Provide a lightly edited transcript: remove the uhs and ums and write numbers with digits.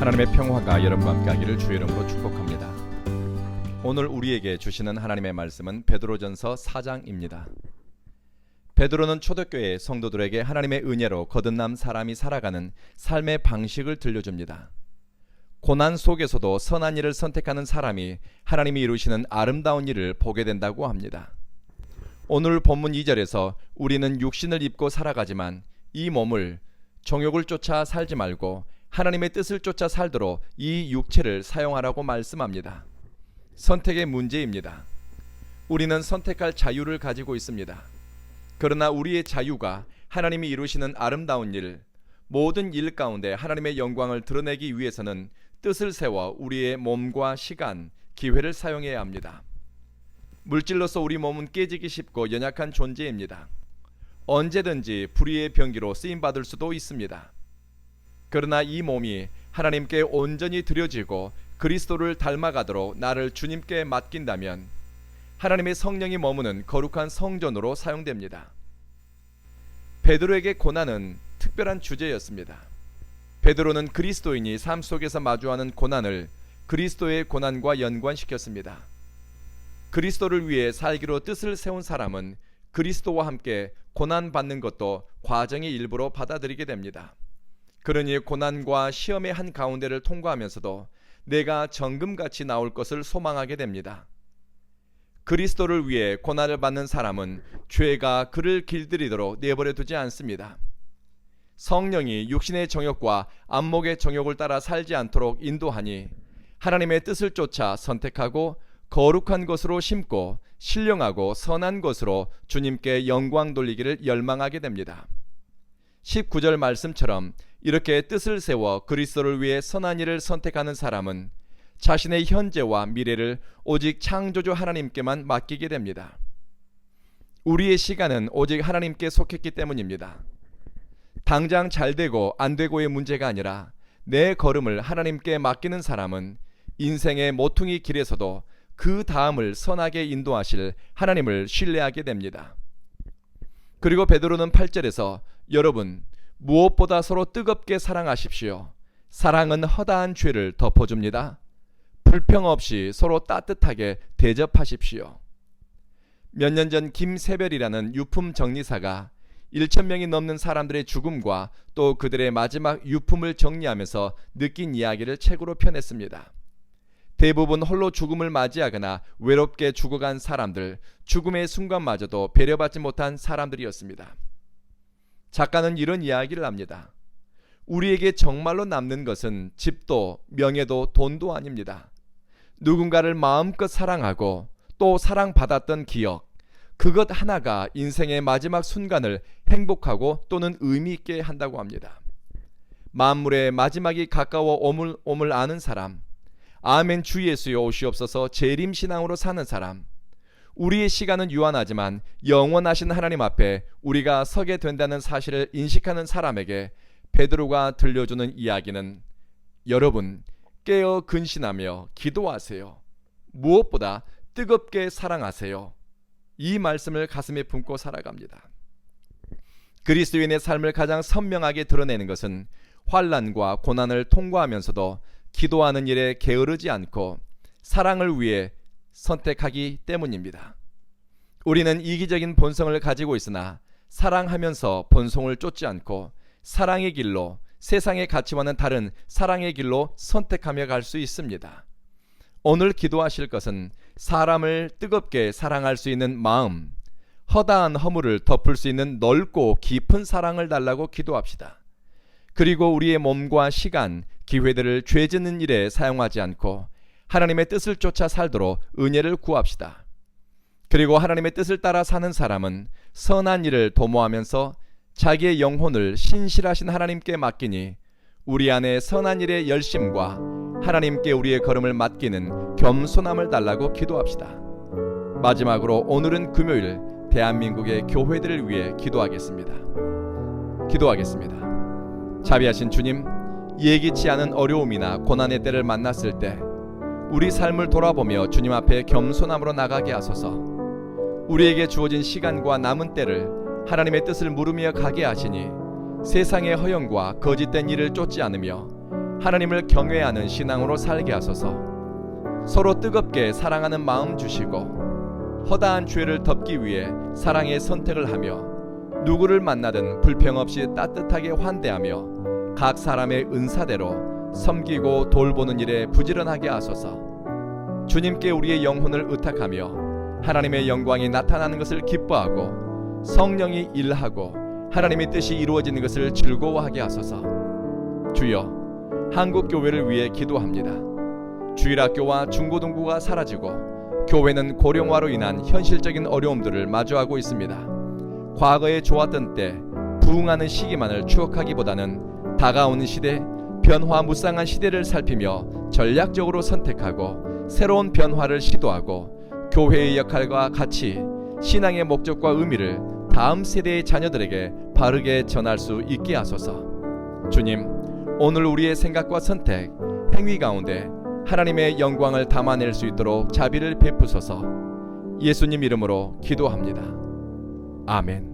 하나님의 평화가 여러분과 함께 하기를 주의 이름으로 축복합니다. 오늘 우리에게 주시는 하나님의 말씀은 베드로전서 4장입니다. 베드로는 초대교회 성도들에게 하나님의 은혜로 거듭난 사람이 살아가는 삶의 방식을 들려줍니다. 고난 속에서도 선한 일을 선택하는 사람이 하나님이 이루시는 아름다운 일을 보게 된다고 합니다. 오늘 본문 2절에서 우리는 육신을 입고 살아가지만 이 몸을 정욕을 쫓아 살지 말고 하나님의 뜻을 쫓아 살도록 이 육체를 사용하라고 말씀합니다. 선택의 문제입니다. 우리는 선택할 자유를 가지고 있습니다. 그러나 우리의 자유가 하나님이 이루시는 아름다운 일, 모든 일 가운데 하나님의 영광을 드러내기 위해서는 뜻을 세워 우리의 몸과 시간, 기회를 사용해야 합니다. 물질로서 우리 몸은 깨지기 쉽고 연약한 존재입니다. 언제든지 불의의 병기로 쓰임받을 수도 있습니다. 그러나 이 몸이 하나님께 온전히 드려지고 그리스도를 닮아가도록 나를 주님께 맡긴다면 하나님의 성령이 머무는 거룩한 성전으로 사용됩니다. 베드로에게 고난은 특별한 주제였습니다. 베드로는 그리스도인이 삶 속에서 마주하는 고난을 그리스도의 고난과 연관시켰습니다. 그리스도를 위해 살기로 뜻을 세운 사람은 그리스도와 함께 고난받는 것도 과정의 일부로 받아들이게 됩니다. 그러니 고난과 시험의 한 가운데를 통과하면서도 내가 정금같이 나올 것을 소망하게 됩니다. 그리스도를 위해 고난을 받는 사람은 죄가 그를 길들이도록 내버려 두지 않습니다. 성령이 육신의 정욕과 안목의 정욕을 따라 살지 않도록 인도하니 하나님의 뜻을 쫓아 선택하고 거룩한 것으로 심고 신령하고 선한 것으로 주님께 영광 돌리기를 열망하게 됩니다. 19절 말씀처럼 이렇게 뜻을 세워 그리스도를 위해 선한 일을 선택하는 사람은 자신의 현재와 미래를 오직 창조주 하나님께만 맡기게 됩니다. 우리의 시간은 오직 하나님께 속했기 때문입니다. 당장 잘 되고 안 되고의 문제가 아니라 내 걸음을 하나님께 맡기는 사람은 인생의 모퉁이 길에서도 그 다음을 선하게 인도하실 하나님을 신뢰하게 됩니다. 그리고 베드로는 8절에서 여러분 무엇보다 서로 뜨겁게 사랑하십시오. 사랑은 허다한 죄를 덮어줍니다. 불평 없이 서로 따뜻하게 대접하십시오. 몇 년 전 김세별이라는 유품 정리사가 1,000명이 넘는 사람들의 죽음과 또 그들의 마지막 유품을 정리하면서 느낀 이야기를 책으로 펴냈습니다. 대부분 홀로 죽음을 맞이하거나 외롭게 죽어간 사람들, 죽음의 순간마저도 배려받지 못한 사람들이었습니다. 작가는 이런 이야기를 합니다. 우리에게 정말로 남는 것은 집도 명예도 돈도 아닙니다. 누군가를 마음껏 사랑하고 또 사랑받았던 기억, 그것 하나가 인생의 마지막 순간을 행복하고 또는 의미 있게 한다고 합니다. 만물의 마지막이 가까워 오물 아는 사람, 아멘 주 예수여 오시옵소서 재림신앙으로 사는 사람, 우리의 시간은 유한하지만 영원하신 하나님 앞에 우리가 서게 된다는 사실을 인식하는 사람에게 베드로가 들려주는 이야기는 여러분 깨어 근신하며 기도하세요. 무엇보다 뜨겁게 사랑하세요. 이 말씀을 가슴에 품고 살아갑니다. 그리스도인의 삶을 가장 선명하게 드러내는 것은 환난과 고난을 통과하면서도 기도하는 일에 게으르지 않고 사랑을 위해 선택하기 때문입니다. 우리는 이기적인 본성을 가지고 있으나 사랑하면서 본성을 쫓지 않고 사랑의 길로 세상의 가치와는 다른 사랑의 길로 선택하며 갈 수 있습니다. 오늘 기도하실 것은 사람을 뜨겁게 사랑할 수 있는 마음, 허다한 허물을 덮을 수 있는 넓고 깊은 사랑을 달라고 기도합시다. 그리고 우리의 몸과 시간, 기회들을 죄 짓는 일에 사용하지 않고 하나님의 뜻을 쫓아 살도록 은혜를 구합시다. 그리고 하나님의 뜻을 따라 사는 사람은 선한 일을 도모하면서 자기의 영혼을 신실하신 하나님께 맡기니 우리 안에 선한 일의 열심과 하나님께 우리의 걸음을 맡기는 겸손함을 달라고 기도합시다. 마지막으로 오늘은 금요일 대한민국의 교회들을 위해 기도하겠습니다. 자비하신 주님, 예기치 않은 어려움이나 고난의 때를 만났을 때 우리 삶을 돌아보며 주님 앞에 겸손함으로 나가게 하소서. 우리에게 주어진 시간과 남은 때를 하나님의 뜻을 물으며 가게 하시니 세상의 허영과 거짓된 일을 쫓지 않으며 하나님을 경외하는 신앙으로 살게 하소서. 서로 뜨겁게 사랑하는 마음 주시고 허다한 죄를 덮기 위해 사랑의 선택을 하며 누구를 만나든 불평 없이 따뜻하게 환대하며 각 사람의 은사대로 섬기고 돌보는 일에 부지런하게 하소서. 주님께 우리의 영혼을 의탁하며 하나님의 영광이 나타나는 것을 기뻐하고 성령이 일하고 하나님의 뜻이 이루어지는 것을 즐거워하게 하소서. 주여, 한국 교회를 위해 기도합니다. 주일학교와 중고등부가 사라지고 교회는 고령화로 인한 현실적인 어려움들을 마주하고 있습니다. 과거에 좋았던 때 부흥하는 시기만을 추억하기보다는 다가오는 시대, 변화무쌍한 시대를 살피며 전략적으로 선택하고 새로운 변화를 시도하고 교회의 역할과 같이 신앙의 목적과 의미를 다음 세대의 자녀들에게 바르게 전할 수 있게 하소서. 주님, 오늘 우리의 생각과 선택, 행위 가운데 하나님의 영광을 담아낼 수 있도록 자비를 베푸소서. 예수님 이름으로 기도합니다. 아멘.